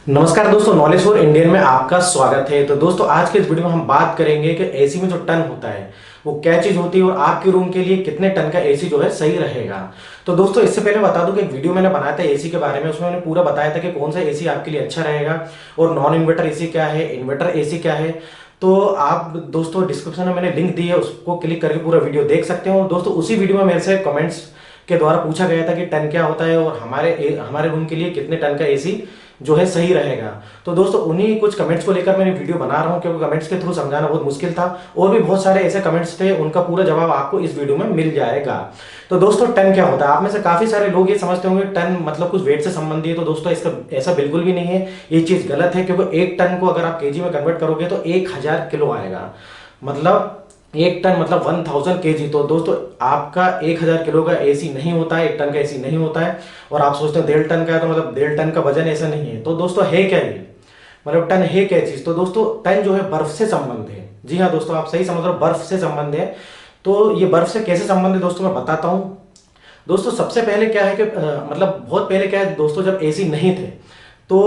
नमस्कार दोस्तों, knowledge for Indian में आपका स्वागत है। तो दोस्तों आज के इस वीडियो में हम बात करेंगे कि एसी में जो टन होता है वो क्या चीज होती है और आपके रूम के लिए कितने टन का एसी जो है सही रहेगा। तो दोस्तों इससे पहले बता दूं कि एक वीडियो मैंने बनाया था एसी के बारे में, उसमें मैंने पूरा बताया था कि कौन सा एसी आपके लिए अच्छा रहेगा और नॉन इन्वर्टर एसी क्या है, इन्वर्टर एसी क्या है। तो आप दोस्तों डिस्क्रिप्शन में मैंने लिंक दी है, उसको क्लिक करके पूरा वीडियो देख सकते हो। दोस्तों उसी वीडियो में मेरे से कमेंट्स के द्वारा पूछा गया था कि टन क्या होता है और हमारे रूम के लिए कितने टन का एसी जो है सही रहेगा। तो दोस्तों उन्हीं कुछ कमेंट्स को लेकर मैंने वीडियो बना रहा हूं, क्योंकि कमेंट्स के थ्रू समझाना बहुत मुश्किल था और भी बहुत सारे ऐसे कमेंट्स थे, उनका पूरा जवाब आपको इस वीडियो में मिल जाएगा। तो दोस्तों टन क्या होता है, आप में से काफी सारे लोग ये समझते होंगे टन मतलब कुछ वेट से संबंधी है। तो दोस्तों इसका ऐसा बिल्कुल भी नहीं है, ये चीज गलत है, क्योंकि एक टन को अगर आप केजी में कन्वर्ट करोगे तो 1000 किलो आएगा। मतलब एक टन मतलब 1000 kg। तो दोस्तों आपका 1000 किलो का एसी नहीं होता है, एक टन का एसी नहीं होता है। और आप सोचते हैं 1.5 टन का है तो मतलब 1.5 टन का वजन, ऐसा नहीं है। तो दोस्तों है क्या ये, मतलब टन है क्या चीज। तो दोस्तों टन जो है बर्फ से संबंध है। जी हाँ दोस्तों, आप सही समझ रहे हो, बर्फ से संबंध है। तो ये बर्फ से कैसे संबंध है दोस्तों मैं बताता हूँ। दोस्तों सबसे पहले क्या है कि मतलब बहुत पहले क्या है दोस्तों, जब एसी नहीं थे तो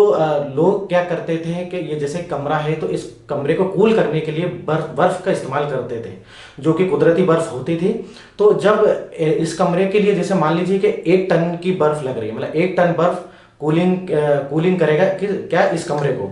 लोग क्या करते थे कि ये जैसे कमरा है तो इस कमरे को कूल करने के लिए बर्फ बर्फ का इस्तेमाल करते थे, जो कि कुदरती बर्फ होती थी। तो जब इस कमरे के लिए जैसे मान लीजिए कि 1 टन की बर्फ लग रही है, मतलब 1 टन बर्फ कूलिंग करेगा कि क्या इस कमरे को।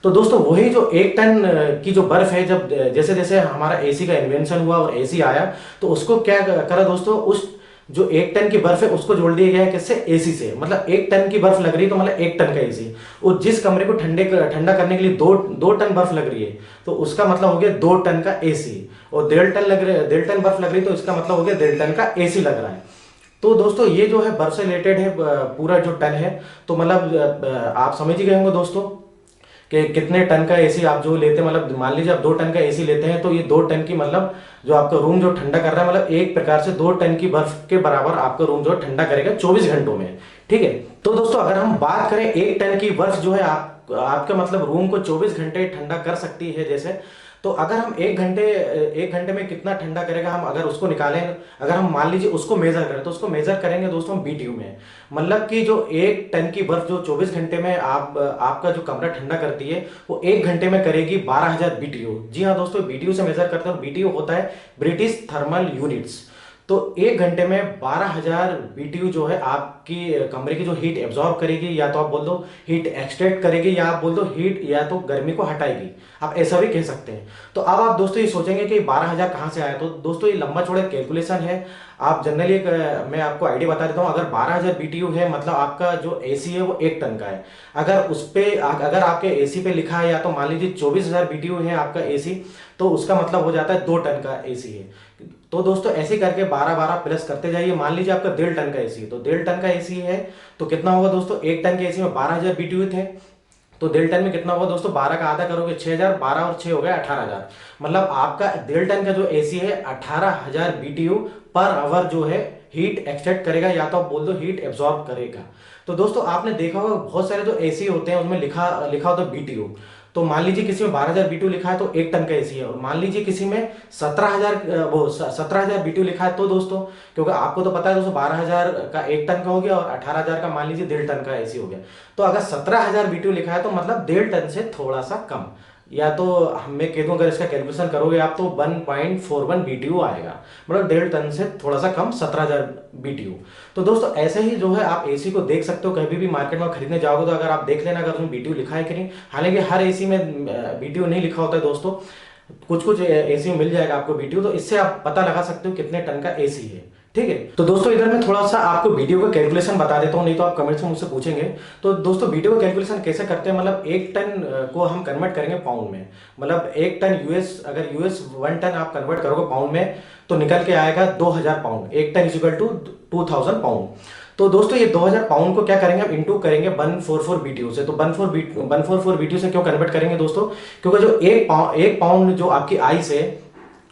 तो दोस्तों वही जो 1 टन की जो बर्फ है, जब जैसे जैसे हमारा एसी का इन्वेंशन हुआ और एसी आया तो उसको क्या करा दोस्तों, उस जो 1 टन की बर्फ है उसको जोड़ दिया गया है किससे, एसी से। मतलब 1 टन की बर्फ लग रही है तो मतलब 1 टन का एसी। और जिस कमरे को ठंडा करने के लिए दो टन बर्फ लग रही है तो उसका मतलब हो गया 2 टन का एसी। और 1.5 टन बर्फ लग रही है तो इसका मतलब हो गया 1.5 टन का एसी लग रहा है। तो दोस्तों ये जो है बर्फ से रिलेटेड है पूरा जो टन है। तो मतलब आप समझ ही गए होंगे दोस्तों कि कितने टन का एसी आप जो लेते हैं। मतलब मान लीजिए आप 2 टन का एसी लेते हैं तो ये 2 टन की मतलब जो आपका रूम जो ठंडा कर रहा है, मतलब एक प्रकार से 2 टन की बर्फ के बराबर आपका रूम जो है ठंडा करेगा 24 घंटों में। ठीक है। तो दोस्तों अगर हम बात करें 1 टन की बर्फ जो है आपके मतलब रूम को 24 घंटे ठंडा कर सकती है जैसे। तो अगर हम 1 घंटे में कितना ठंडा करेगा, हम अगर उसको निकालें, अगर हम मान लीजिए उसको मेजर करें तो उसको मेजर करेंगे दोस्तों हम बीटीयू में। मतलब कि जो 1 टन की बर्फ जो 24 घंटे में आपका जो कमरा ठंडा करती है वो 1 घंटे में करेगी 12,000 बीटीयू। जी हाँ दोस्तों, बीटीयू से मेजर करते हैं। बीटीयू होता है ब्रिटिश थर्मल यूनिट्स। तो 1 घंटे में 12,000 बीटीयू जो है आपकी कमरे की जो हीट एब्जॉर्ब करेगी, या तो आप बोल दो हीट एक्सट्रैक्ट करेगी, या आप बोल दो हीट या तो गर्मी को हटाएगी, आप ऐसा भी कह सकते हैं। तो अब आप दोस्तों ये सोचेंगे कि 12,000 कहाँ से आया। तो दोस्तों ये लंबा चौड़ा कैलकुलेशन है। आप जनरली मैं आपको आइडिया बता देता हूँ। अगर 12,000 बीटीयू है मतलब आपका जो एसी है वो 1 टन का है। अगर आपके एसी पे लिखा है या तो मान लीजिए 24,000 बीटीयू है आपका एसी, तो उसका मतलब हो जाता है 2 टन का एसी है। तो दोस्तों ऐसे करके 12 12 प्लस करते जाइए। मान लीजिए आपका 1.5 टन का एसी है तो 1.5 टन का एसी है तो कितना होगा दोस्तों, 1 टन के एसी में 12,000 बीटीयू थे तो 1.5 टन में कितना होगा दोस्तों, 12 का आधा करोगे 6,000, 12 और 6 हो गया 18,000। मतलब आपका 1.5 टन का जो एसी है 18,000 बीटीयू पर आवर जो है हीट एक्सट्रैक्ट करेगा, या तो आप बोल दो हीट एब्जॉर्ब करेगा। तो दोस्तों आपने देखा होगा बहुत सारे जो एसी होते हैं उसमें लिखा लिखा होता है बीटीयू। तो मान लीजिए किसी में 12,000 बीटीयू लिखा है तो 1 टन का एसी है, और मान लीजिए किसी में 17,000 बीटीयू लिखा है तो दोस्तों, क्योंकि आपको तो पता है दोस्तों 12,000 का 1 टन का हो गया और 18,000 का मान लीजिए 1.5 टन का एसी हो गया। तो अगर 17,000 बीटीयू लिखा है तो मतलब 1.5 टन से थोड़ा सा कम, या तो मैं कह दूं अगर इसका कैलकुलेशन करोगे आप तो 1.41 बीटीयू आएगा। मतलब 1.5 टन से थोड़ा सा कम 17,000 बीटीयू। तो दोस्तों ऐसे ही जो है आप एसी को देख सकते हो, कभी भी मार्केट में खरीदने जाओगे तो अगर आप देख लेना अगर उसमें बीटीयू लिखा है कि नहीं। हालांकि हर एसी में बीटीयू नहीं लिखा होता है दोस्तों, कुछ कुछ एसी में मिल जाएगा आपको बीटीयू। तो इससे आप पता लगा सकते हो कितने टन का एसी है। ठीक है। तो दोस्तों इधर मैं थोड़ा सा आपको वीडियो का कैलकुलेशन बता देता हूँ, नहीं तो आप कमेंट्स में मुझसे पूछेंगे। तो दोस्तों वीडियो का कैलकुलेशन कैसे करते हैं, मतलब 1 टन को हम कन्वर्ट करेंगे पाउंड में। मतलब 1 टन यूएस, अगर यूएस 1 टन आप कन्वर्ट करोगे पाउंड में तो निकल के आएगा 2,000 pound. 1 ton is equal to 2,000 pound. तो दोस्तों ये 2,000 पाउंड को क्या करेंगे हम इंटू करेंगे 144 बीटीयू से। तो 144 बीटीयू से क्यों कन्वर्ट करेंगे दोस्तों, क्योंकि जो एक पाउंड जो आपकी आइस है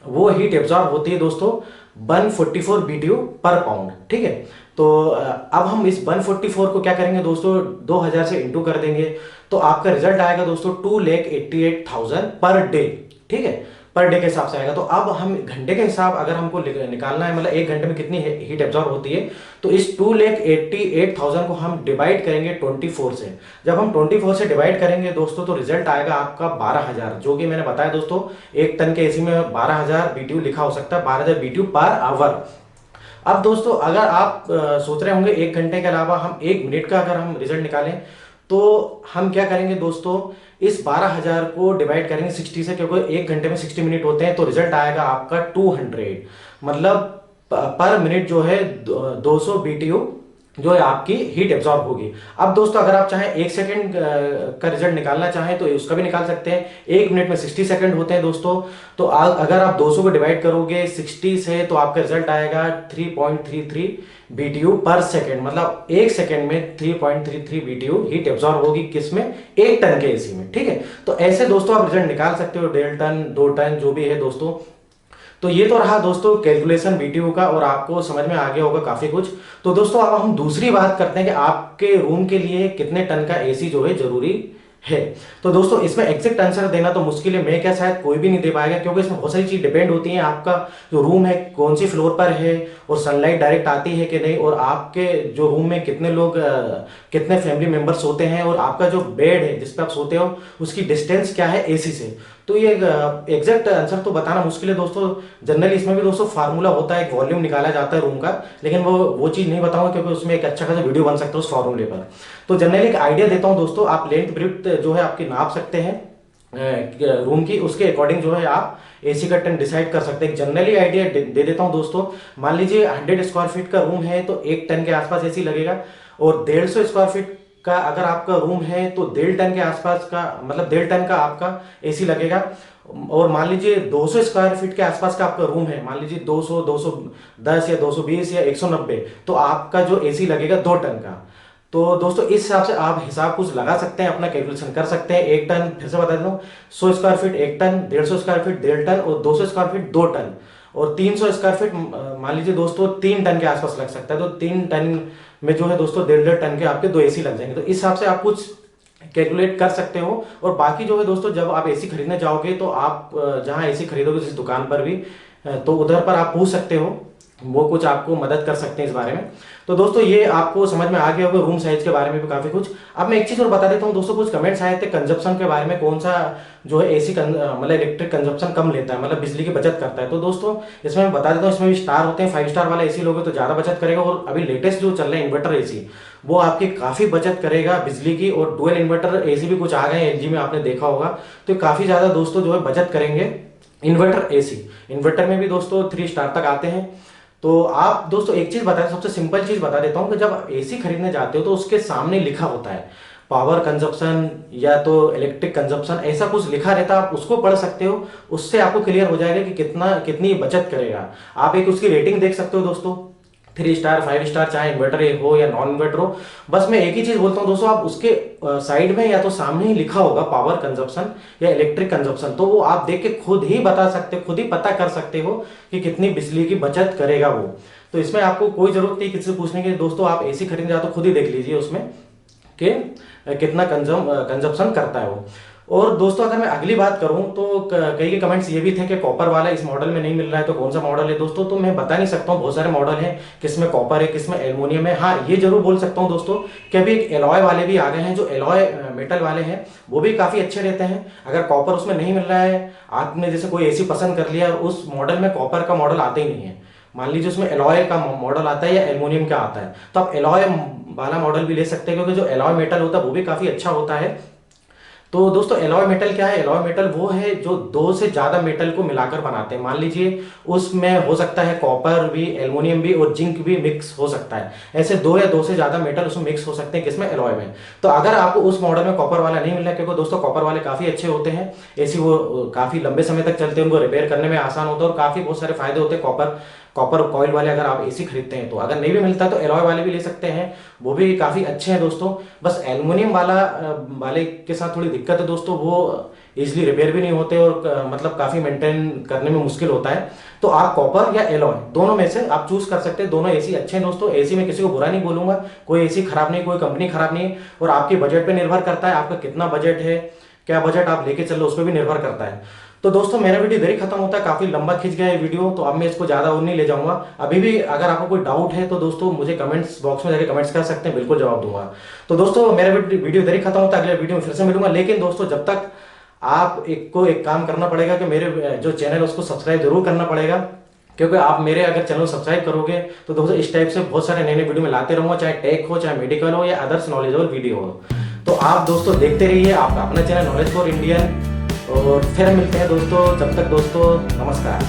वो हीट एब्जॉर्ब होती है दोस्तों 144 बीटीयू पर पाउंड। ठीक है। तो अब हम इस 144 को क्या करेंगे दोस्तों, 2,000 से इंटू कर देंगे तो आपका रिजल्ट आएगा दोस्तों 2,88,000 पर डे। ठीक है। पर डे के हिसाब से आएगा। तो अब हम घंटे के हिसाब अगर हमको निकालना है, मतलब एक घंटे में कितनी हीट एब्जॉर्ब होती है, तो इस 2,88,000 को हम डिवाइड करेंगे 24 से। जब हम 24 से डिवाइड करेंगे दोस्तों तो रिजल्ट आएगा आपका 12,000, जो कि मैंने बताया दोस्तों, एक टन के एसी में 12,000 BTU लिखा हो सकता है, 12,000 BTU पर आवर। अब दोस्तों अगर आप सोच रहे होंगे एक घंटे के अलावा हम एक मिनट का अगर हम रिजल्ट निकालें, तो हम क्या करेंगे दोस्तों, इस 12,000 को डिवाइड करेंगे 60 से, क्योंकि एक घंटे में 60 मिनट होते हैं, तो रिजल्ट आएगा आपका 200, मतलब पर मिनट जो है 200 BTU जो है आपकी हीट एब्जॉर्ब होगी। अब दोस्तों अगर आप चाहें एक सेकंड का रिजल्ट निकालना चाहें तो उसका भी निकाल सकते हैं। एक मिनट में 60 सेकंड होते हैं दोस्तों, तो अगर आप 200 को डिवाइड करोगे 60 से तो आपका रिजल्ट आएगा 3.33 BTU पर सेकंड, मतलब एक सेकंड में 3.33 BTU हीट एब्जॉर्ब होगी, किसमें, एक टन के एसी में। ठीक है, तो ऐसे दोस्तों आप रिजल्ट निकाल सकते हो, 1.5 टन 2 टन जो भी है दोस्तों। तो ये तो रहा दोस्तों कैलकुलेशन BTU का, और आपको समझ में आ गया होगा काफी कुछ। तो दोस्तों अब हम दूसरी बात करते हैं कि आपके रूम के लिए कितने टन का एसी जो है जरूरी है। तो दोस्तों इसमें एग्जैक्ट आंसर देना तो मुश्किल है, मैं क्या शायद कोई भी नहीं दे पाएगा, क्योंकि इसमें बहुत सारी चीज डिपेंड होती है। आपका जो रूम है कौन सी फ्लोर पर है, और सनलाइट डायरेक्ट आती है कि नहीं, और आपके जो रूम में कितने लोग कितने फैमिली मेंबर्स सोते हैं, और आपका जो बेड है जिस पर आप सोते हो उसकी डिस्टेंस क्या है एसी से। तो ये एग्जैक्ट आंसर तो बताना मुश्किल है दोस्तों। जनरली इसमें भी दोस्तों फार्मूला होता है, एक वॉल्यूम निकाला जाता है रूम का, लेकिन वो चीज़ नहीं बताऊंगा क्योंकि उसमें एक अच्छा खासा वीडियो बन सकता है उस फार्मूले पर। तो जनरली एक आइडिया देता हूं दोस्तों, आप लेंथ ब्रेड्थ जो है आपकी नाप सकते हैं रूम की, उसके अकॉर्डिंग जो है आप एसी का टन डिसाइड कर सकते हैं। जनरली आइडिया दे देता हूं दोस्तों, मान लीजिए 100 स्क्वायर फीट का रूम है तो 1 टन के आसपास एसी लगेगा, और 150 स्क्वायर फीट का अगर आपका रूम है तो 1.5 टन के आसपास का, मतलब 1.5 टन का आपका एसी लगेगा। और मान लीजिए 200 स्क्वायर फीट के आसपास का आपका रूम है, मान लीजिए 200, 210 या 220 या 190, तो आपका जो एसी लगेगा 2 टन का। तो दोस्तों इस हिसाब से आप हिसाब कुछ लगा सकते हैं, अपना कैलकुलेशन कर सकते हैं। 1 टन, फिर से बता देता हूँ, 100 square feet 1 ton, 150 square feet 1.5 ton, और 200 स्क्वायर फीट 2 टन, और 300 स्क्वायर फीट मान लीजिए दोस्तों 3 टन के आसपास लग सकता है। तो 3 टन में जो है दोस्तों 1.5 टन के आपके 2 एसी लग जाएंगे। तो इस हिसाब से आप कुछ कैलकुलेट कर सकते हो। और बाकी जो है दोस्तों, जब आप एसी खरीदने जाओगे तो आप जहां एसी खरीदोगे जिस दुकान पर भी, तो उधर पर आप पूछ सकते हो, वो कुछ आपको मदद कर सकते हैं इस बारे में। तो दोस्तों ये आपको समझ में आ गया होगा रूम साइज के बारे में भी काफी कुछ। अब मैं एक चीज और बता देता हूँ दोस्तों, कुछ कमेंट्स आए थे कंजप्शन के बारे में, कौन सा जो है एसी मतलब इलेक्ट्रिक कंजप्शन कम लेता है, मतलब बिजली की बचत करता है। तो दोस्तों इसमें मैं बता देता हूँ, इसमें भी स्टार होते हैं, 5 स्टार वाला एसी लोगे तो ज्यादा बचत करेगा। और अभी लेटेस्ट जो चल रहा है इन्वर्टर एसी, वो आपकी काफी बचत करेगा बिजली की। और डुअल इन्वर्टर एसी भी कुछ आ गए हैं एलजी में, आपने देखा होगा, तो काफी ज्यादा दोस्तों जो है बचत करेंगे इन्वर्टर एसी। इन्वर्टर में भी दोस्तों 3 स्टार तक आते हैं। तो आप दोस्तों एक चीज बता, सबसे सिंपल चीज बता देता हूं कि जब एसी खरीदने जाते हो तो उसके सामने लिखा होता है पावर कंजप्शन या तो इलेक्ट्रिक कंजप्शन, ऐसा कुछ लिखा रहता है, आप उसको पढ़ सकते हो। उससे आपको क्लियर हो जाएगा कि कितनी बचत करेगा। आप एक उसकी रेटिंग देख सकते हो दोस्तों, 3 स्टार 5 स्टार, चाहे इन्वर्टर हो या नॉन इन्वर्टर हो। बस मैं एक ही चीज बोलता हूँ दोस्तों, आप उसके साइड में या तो सामने ही लिखा होगा पावर कंजप्शन या इलेक्ट्रिक कंजप्शन, तो वो आप देख के खुद ही बता सकते हो, खुद ही पता कर सकते हो कि कितनी बिजली की बचत करेगा वो। तो इसमें आपको कोई जरूरत नहीं किसी से पूछने की दोस्तों, आप एसी खरीदने जाओ तो खुद ही देख लीजिए उसमें कि कितना कंजप्शन करता है वो। और दोस्तों अगर मैं अगली बात करूं तो कई के कमेंट्स ये भी थे कि कॉपर वाला इस मॉडल में नहीं मिल रहा है, तो कौन सा मॉडल है दोस्तों। तो मैं बता नहीं सकता हूं, बहुत सारे मॉडल हैं, किसमें कॉपर है किसमें एल्युमिनियम है। हाँ ये जरूर बोल सकता हूं दोस्तों कि अभी एक एलॉय वाले भी आ गए हैं, जो एलॉय मेटल वाले हैं वो भी काफी अच्छे रहते हैं। अगर कॉपर उसमें नहीं मिल रहा है, आपने जैसे कोई एसी पसंद कर लिया और उस मॉडल में कॉपर का मॉडल आता ही नहीं है, मान लीजिए उसमें एलॉय का मॉडल आता है या एल्युमिनियम का आता है, तो आप एलॉय वाला मॉडल भी ले सकते हैं, क्योंकि जो एलॉय मेटल होता है वो भी काफी अच्छा होता है। तो दोस्तों एलॉय मेटल क्या है, एलॉय मेटल वो है जो 2 से ज्यादा मेटल को मिलाकर बनाते हैं। मान लीजिए उसमें हो सकता है कॉपर भी, एल्युमिनियम भी और जिंक भी मिक्स हो सकता है। ऐसे 2 या 2 से ज्यादा मेटल उसमें मिक्स हो सकते हैं, किसमें, एलॉय में। तो अगर आपको उस मॉडल में कॉपर वाला नहीं मिल रहा है, क्योंकि दोस्तों कॉपर वाले काफी अच्छे होते हैं एसी, वो काफी लंबे समय तक चलते हैं, उनको रिपेयर करने में आसान होता है और काफी बहुत सारे फायदे होते हैं कॉपर कॉइल वाले अगर आप एसी खरीदते हैं तो। अगर नहीं भी मिलता तो एलॉय वाले भी ले सकते हैं, वो भी काफी अच्छे हैं दोस्तों। बस एल्युमिनियम वाले के साथ थोड़ी दिक्कत है दोस्तों, वो इजिली रिपेयर भी नहीं होते और मतलब काफी मेंटेन करने में मुश्किल होता है। तो आप कॉपर या एलॉय दोनों में से आप चूज कर सकते हैं। दोनों एसी अच्छे हैं दोस्तों, एसी में किसी को बुरा नहीं बोलूंगा, कोई एसी खराब नहीं, कोई कंपनी खराब नहीं है। और आपके बजट पे निर्भर करता है, आपका कितना बजट है, क्या बजट आप लेके चल रहे हो उस पर भी निर्भर करता है। तो दोस्तों मेरा वीडियो इधर ही खत्म होता है, काफी लंबा खिंच गया है वीडियो, तो अब मैं इसको ज्यादा और नहीं ले जाऊंगा। अभी भी अगर आपको कोई डाउट है तो दोस्तों मुझे कमेंट्स बॉक्स में जाके कमेंट्स कर सकते हैं, बिल्कुल जवाब दूंगा। तो दोस्तों मेरा वीडियो इधर ही खत्म होता है, अगले वीडियो में फिर से मिलूंगा। लेकिन दोस्तों जब तक आप एक काम करना पड़ेगा कि मेरे जो चैनल है उसको सब्सक्राइब जरूर करना पड़ेगा, क्योंकि आप मेरे अगर चैनल सब्सक्राइब करोगे तो दोस्तों इस टाइप से बहुत सारे नए नए वीडियो में लाते रहूंगा, चाहे टेक हो, चाहे मेडिकल हो, या अदर्स नॉलेजेबल वीडियो हो। तो आप दोस्तों देखते रहिए आपका अपना चैनल नॉलेज फॉर इंडियन, और फिर मिलते हैं दोस्तों। जब तक दोस्तों नमस्कार।